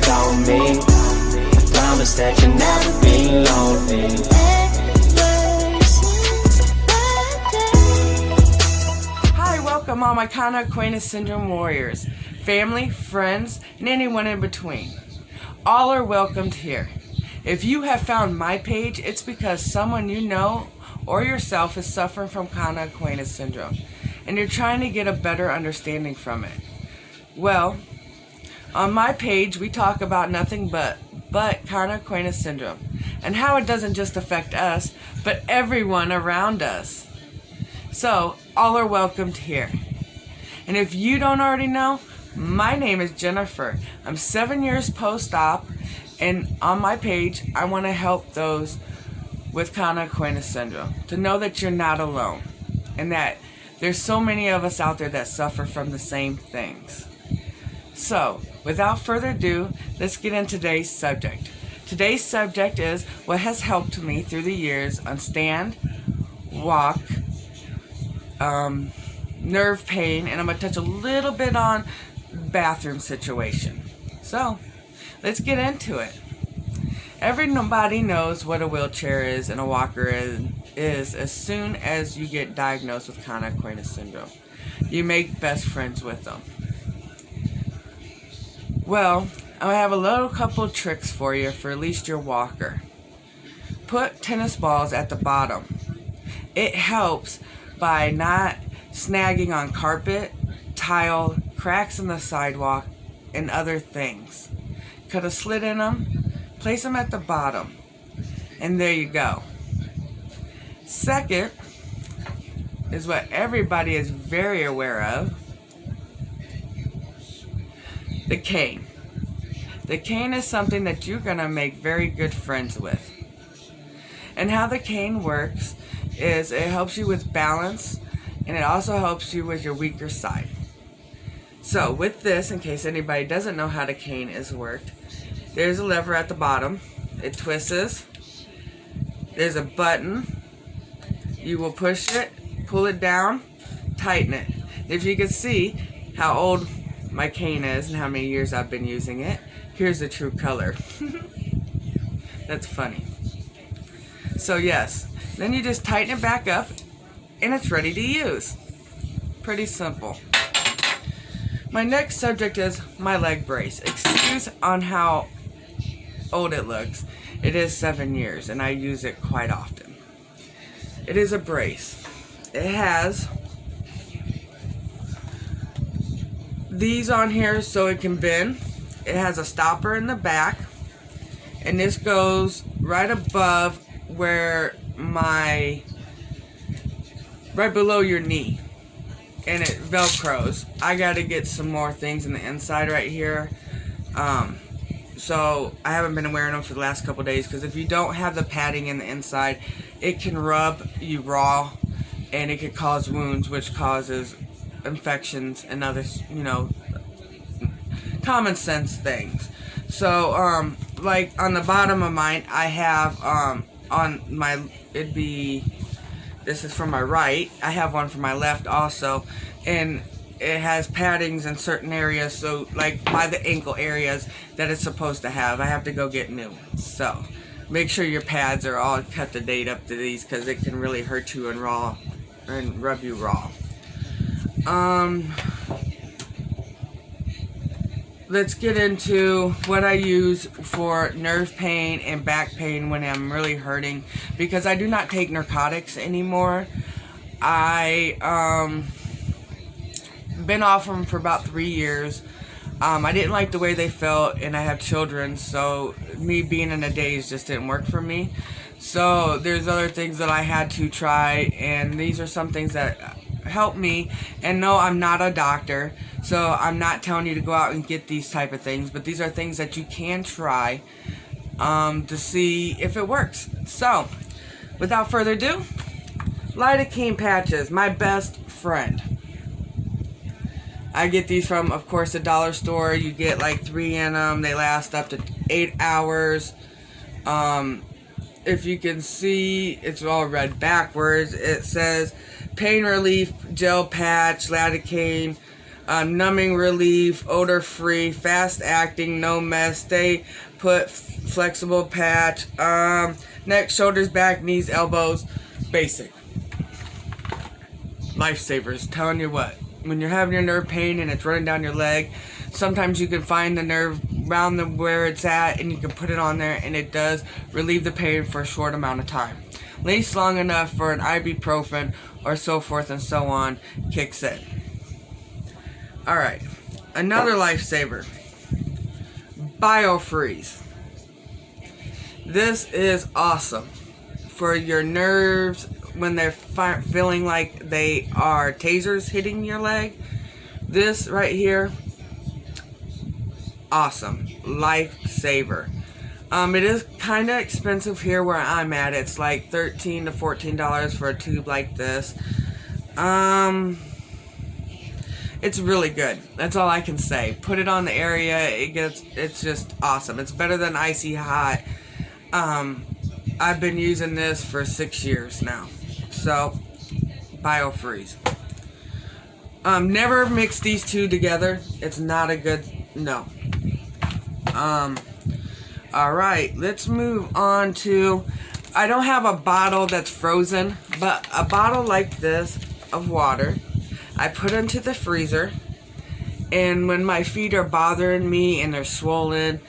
think on me. I promise that you'll never be lonely. Hi, welcome all my Kana-Acquaintance Syndrome warriors, family, friends, and anyone in between. All are welcomed here. If you have found my page, it's because someone you know or yourself is suffering from Kana-Acquaintance Syndrome, and you're trying to get a better understanding from it. Well, on my page, we talk about nothing but Kana-Acquaintance Syndrome, and how it doesn't just affect us, but everyone around us. So, all are welcomed here. And if you don't already know, my name is Jennifer. I'm 7 years post-op, and on my page, I want to help those with Kana-Acquaintance Syndrome to know that you're not alone, and that there's so many of us out there that suffer from the same things. So, without further ado, let's get into today's subject. Today's subject is what has helped me through the years on stand, walk, nerve pain, and I'm going to touch a little bit on bathroom situation. So, let's get into it. Everybody knows what a wheelchair is and a walker is as soon as you get diagnosed with Kana-Acquaintance Syndrome. You make best friends with them. Well, I have a little couple tricks for you for at least your walker. Put tennis balls at the bottom. It helps by not snagging on carpet, tile, cracks in the sidewalk, and other things. Cut a slit in them, place them at the bottom, and there you go. Second is what everybody is very aware of, the cane. The cane is something that you're going to make very good friends with. And how the cane works is it helps you with balance, and it also helps you with your weaker side. So with this, in case anybody doesn't know how the cane is worked, there's a lever at the bottom. It twists. There's a button. You will push it, pull it down, tighten it. If you can see how old my cane is and how many years I've been using it, here's the true color. That's funny. So yes, then you just tighten it back up and it's ready to use. Pretty simple. My next subject is my leg brace. Excuse on how old it looks. It is 7 years and I use it quite often. It is a brace. It has these on here so it can bend. It has a stopper in the back, and this goes right above where right below your knee, and it velcros. I gotta get some more things in the inside right here, so I haven't been wearing them for the last couple days, because if you don't have the padding in the inside, it can rub you raw and it could cause wounds, which causes infections and other, common sense things. So like on the bottom of mine, I have on my, this is for my right, I have one for my left also, and it has paddings in certain areas, so like by the ankle areas that it's supposed to have. I have to go get new ones. So make sure your pads are all cut to date up to these, because it can really hurt you and rub you raw. Let's get into what I use for nerve pain and back pain when I'm really hurting, because I do not take narcotics anymore. I been off them for about 3 years. I didn't like the way they felt, and I have children, so me being in a daze just didn't work for me. So there's other things that I had to try, and these are some things that help me. And no, I'm not a doctor, so I'm not telling you to go out and get these type of things, but these are things that you can try to see if it works. So without further ado, lidocaine patches, my best friend. I get these from, of course, the dollar store. You get like 3 in them. They last up to 8 hours. If you can see, it's all read backwards. It says pain relief gel patch, lidocaine, numbing relief, odor free, fast acting, no mess, stay put, flexible patch, neck, shoulders, back, knees, elbows, basic. Lifesavers. Telling you what, when you're having your nerve pain and it's running down your leg, sometimes you can find the nerve around where it's at and you can put it on there, and it does relieve the pain for a short amount of time. At least long enough for an ibuprofen or so forth and so on kicks in. Alright, another lifesaver. BioFreeze. This is awesome for your nerves when they're feeling like they are tasers hitting your leg. This right here, awesome. Lifesaver. It is kind of expensive here where I'm at. It's like $13 to $14 for a tube like this. It's really good. That's all I can say. Put it on the area. It's just awesome. It's better than Icy Hot. I've been using this for 6 years now. So, BioFreeze. Never mix these two together. It's not a good, no. Alright, let's move on to, I don't have a bottle that's frozen, but a bottle like this of water, I put into the freezer, and when my feet are bothering me and they're swollen,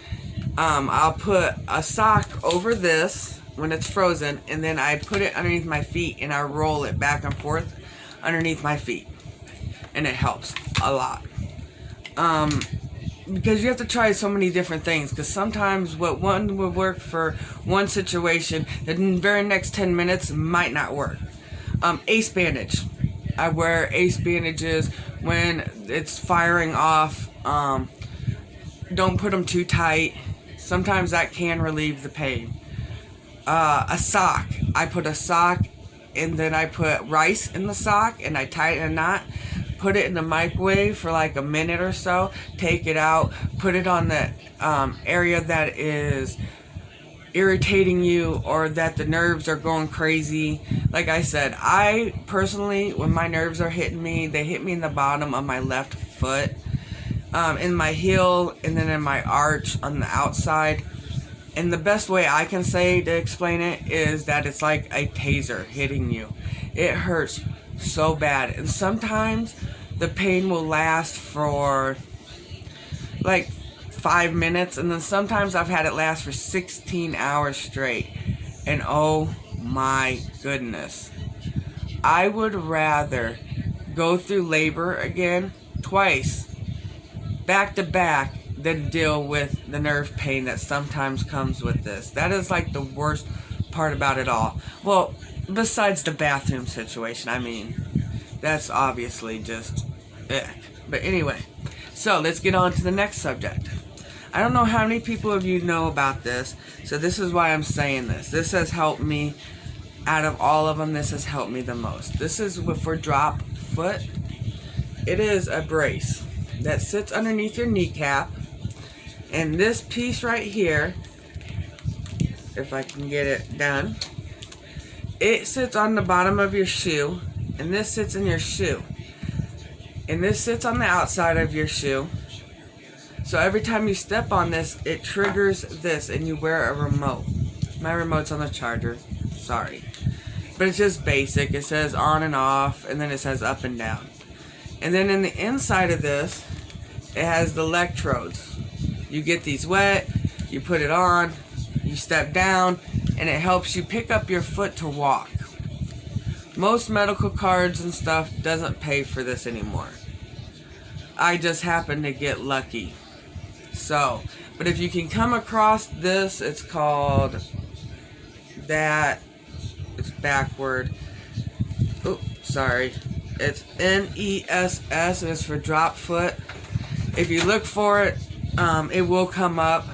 I'll put a sock over this when it's frozen, and then I put it underneath my feet and I roll it back and forth underneath my feet, and it helps a lot. Because you have to try so many different things, because sometimes what one would work for one situation, the very next 10 minutes might not work. Ace bandage. I wear ace bandages when it's firing off. Don't put them too tight. Sometimes that can relieve the pain. A sock. I put a sock, and then I put rice in the sock, and I tie it in a knot. Put it in the microwave for like a minute or so. Take it out. Put it on the area that is irritating you, or that the nerves are going crazy. Like I said, I personally, when my nerves are hitting me, they hit me in the bottom of my left foot, in my heel, and then in my arch on the outside. And the best way I can say to explain it is that it's like a taser hitting you. It hurts so bad, and sometimes the pain will last for like 5 minutes, and then sometimes I've had it last for 16 hours straight, and oh my goodness, I would rather go through labor again twice back to back than deal with the nerve pain that sometimes comes with this. That is like the worst part about it all. Well, besides the bathroom situation, I mean, that's obviously just ick. But anyway, so let's get on to the next subject. I don't know how many people of you know about this, so this is why I'm saying this. This has helped me, out of all of them, this has helped me the most. This is for drop foot. It is a brace that sits underneath your kneecap, and this piece right here, if I can get it done, it sits on the bottom of your shoe, and this sits in your shoe, and this sits on the outside of your shoe. So every time you step on this, it triggers this, and you wear a remote. My remote's on the charger, sorry, but it's just basic. It says on and off, and then it says up and down, and then in the inside of this, it has the electrodes. You get these wet, you put it on, you step down, and it helps you pick up your foot to walk. Most medical cards and stuff doesn't pay for this anymore. I just happened to get lucky. So, but if you can come across this, it's called that, it's backward. Oh, sorry. It's NESS, and it's for drop foot. If you look for it, it will come up.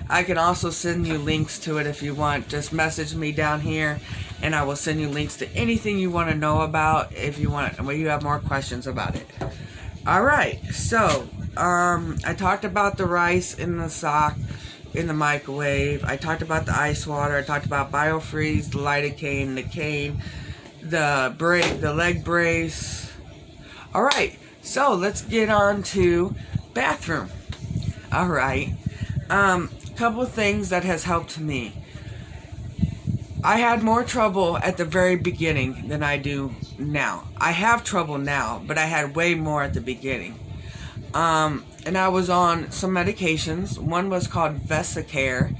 I can also send you links to it if you want. Just message me down here, and I will send you links to anything you want to know about if you want, when you have more questions about it. Alright, so, I talked about the rice in the sock, in the microwave. I talked about the ice water. I talked about BioFreeze, the lidocaine, the cane, the leg brace. Alright, So let's get on to bathroom. All right. Couple of things that has helped me. I had more trouble at the very beginning than I do now. I have trouble now, but I had way more at the beginning. And I was on some medications. One was called Vesicare,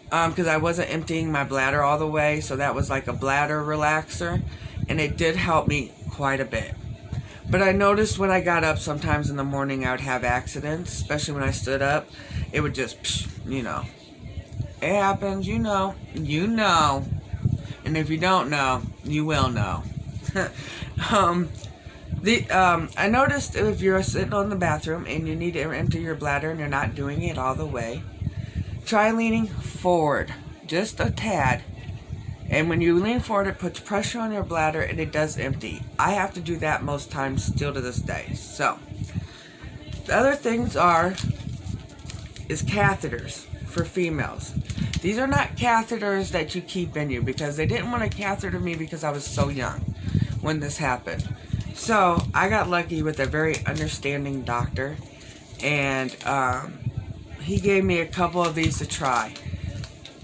because I wasn't emptying my bladder all the way, so that was like a bladder relaxer, and it did help me quite a bit. But I noticed when I got up sometimes in the morning I would have accidents, especially when I stood up. It would just, you know. It happens, you know. You know. And if you don't know, you will know. I noticed if you're sitting on the bathroom and you need to empty your bladder and you're not doing it all the way, try leaning forward just a tad. And when you lean forward, it puts pressure on your bladder and it does empty. I have to do that most times still to this day. So, the other things is catheters for females. These are not catheters that you keep in you, because they didn't want to catheter me because I was so young when this happened. So, I got lucky with a very understanding doctor, and he gave me a couple of these to try.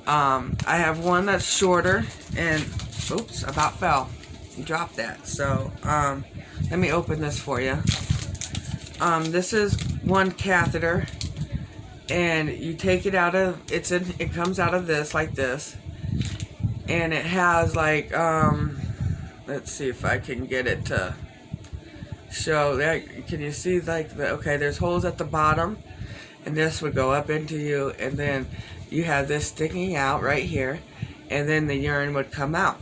I have one that's shorter, and oops, about fell. Dropped that. So, let me open this for you. This is one catheter, and you take it out of, it comes out of this, like this, and it has like, let's see if I can get it to show that. Can you see, like, okay, there's holes at the bottom, and this would go up into you, and then you have this sticking out right here, and then the urine would come out.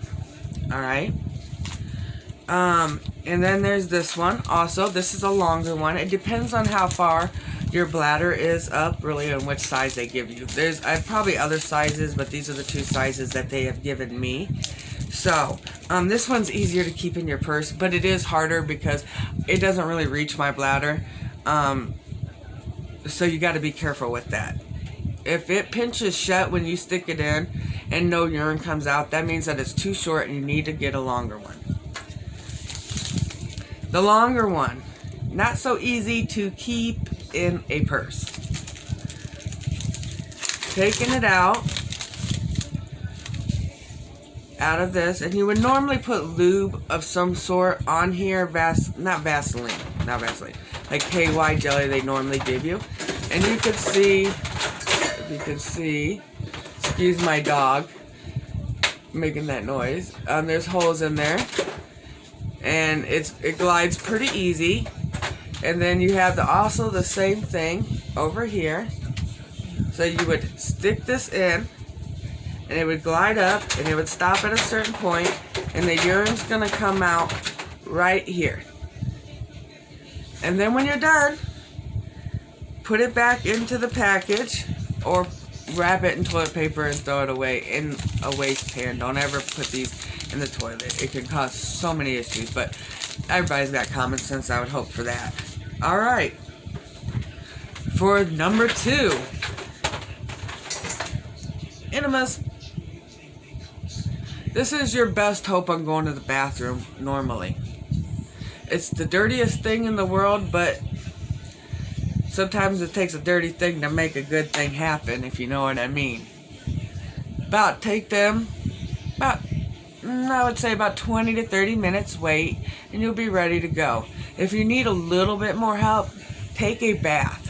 Alright? And then there's this one also. This is a longer one. It depends on how far your bladder is up, really, and which size they give you. I have probably other sizes, but these are the two sizes that they have given me. So, this one's easier to keep in your purse, but it is harder because it doesn't really reach my bladder. So you got to be careful with that. If it pinches shut when you stick it in and no urine comes out, that means that it's too short and you need to get a longer one. The longer one, not so easy to keep in a purse. Taking it out of this, and you would normally put lube of some sort on here, not Vaseline, like KY jelly they normally give you. And you could see, if you can see, excuse my dog making that noise, there's holes in there, and it glides pretty easy. And then you have also the same thing over here. So you would stick this in, and it would glide up, and it would stop at a certain point, and the urine's gonna come out right here. And then when you're done, put it back into the package, or wrap it in toilet paper and throw it away in a waste pan. Don't ever put these in the toilet. It can cause so many issues, but everybody's got common sense, I would hope for that. Alright. For number 2, enemas. This is your best hope on going to the bathroom normally. It's the dirtiest thing in the world, but sometimes it takes a dirty thing to make a good thing happen, if you know what I mean. I would say about 20 to 30 minutes wait, and you'll be ready to go. If you need a little bit more help, take a bath.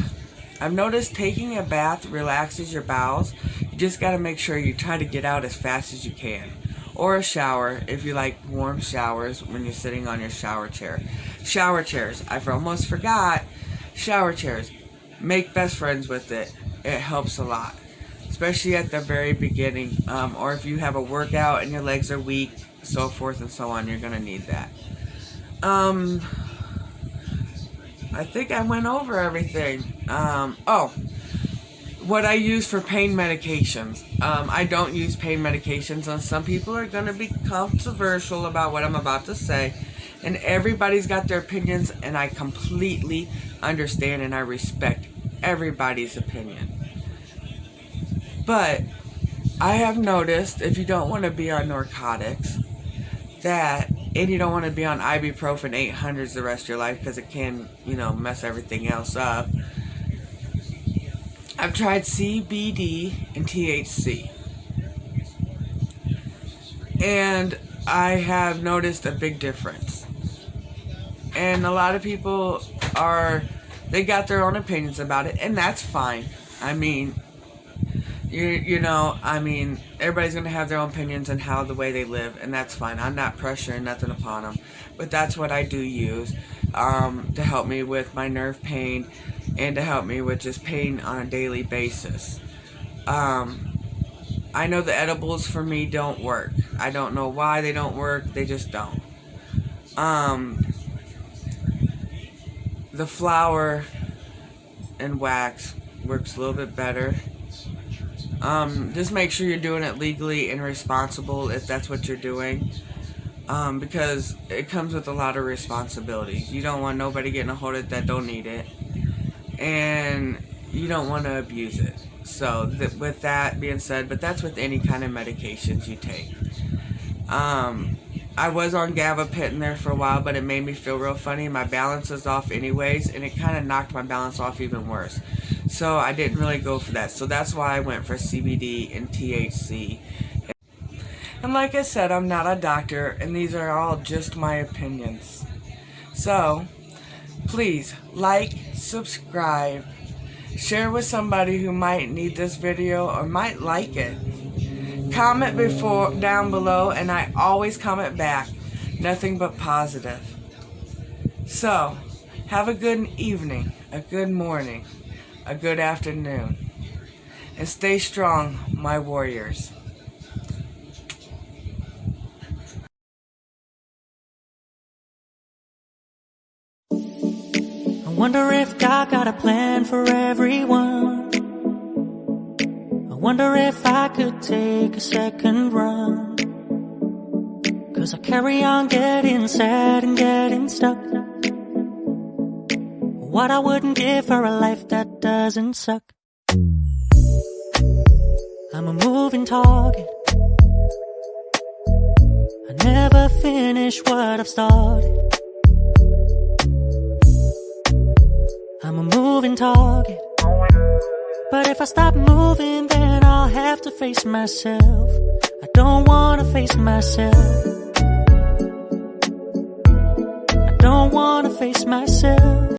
I've noticed taking a bath relaxes your bowels. You just got to make sure you try to get out as fast as you can. Or a shower, if you like warm showers when you're sitting on your shower chair. Shower chairs, I almost forgot. Shower chairs, make best friends with it. It helps a lot, especially at the very beginning, or if you have a workout and your legs are weak, so forth and so on. You're gonna need that. I think I went over everything. What I use for pain medications. I don't use pain medications, and some people are gonna be controversial about what I'm about to say. And everybody's got their opinions, and I completely understand and I respect everybody's opinion. But I have noticed, if you don't want to be on narcotics, that And you don't want to be on ibuprofen 800s the rest of your life because it can, mess everything else up. I've tried CBD and THC. And I have noticed a big difference. And a lot of people they got their own opinions about it, and that's fine. I mean, everybody's going to have their own opinions and the way they live, and that's fine. I'm not pressuring nothing upon them, but that's what I do use to help me with my nerve pain and to help me with just pain on a daily basis. I know the edibles for me don't work. I don't know why they don't work. They just don't. The flour and wax works a little bit better. Just make sure you're doing it legally and responsible if that's what you're doing, because it comes with a lot of responsibilities. You don't want nobody getting a hold of it that don't need it, and you don't want to abuse it. So with that being said, but that's with any kind of medications you take. I was on gabapentin there for a while, but it made me feel real funny. My balance was off anyways, and it kind of knocked my balance off even worse. So I didn't really go for that. So that's why I went for CBD and THC. And like I said, I'm not a doctor, and these are all just my opinions. So please like, subscribe, share with somebody who might need this video or might like it. Comment down below, and I always comment back. Nothing but positive. So, have a good evening, a good morning, a good afternoon, and stay strong, my warriors. I wonder if God got a plan for everyone. I wonder if I could take a second run. 'Cause I carry on getting sad and getting stuck. What I wouldn't give for a life that doesn't suck. I'm a moving target. I never finish what I've started. I'm a moving target. But if I stop moving, then I'll have to face myself. I don't wanna face myself. I don't wanna face myself.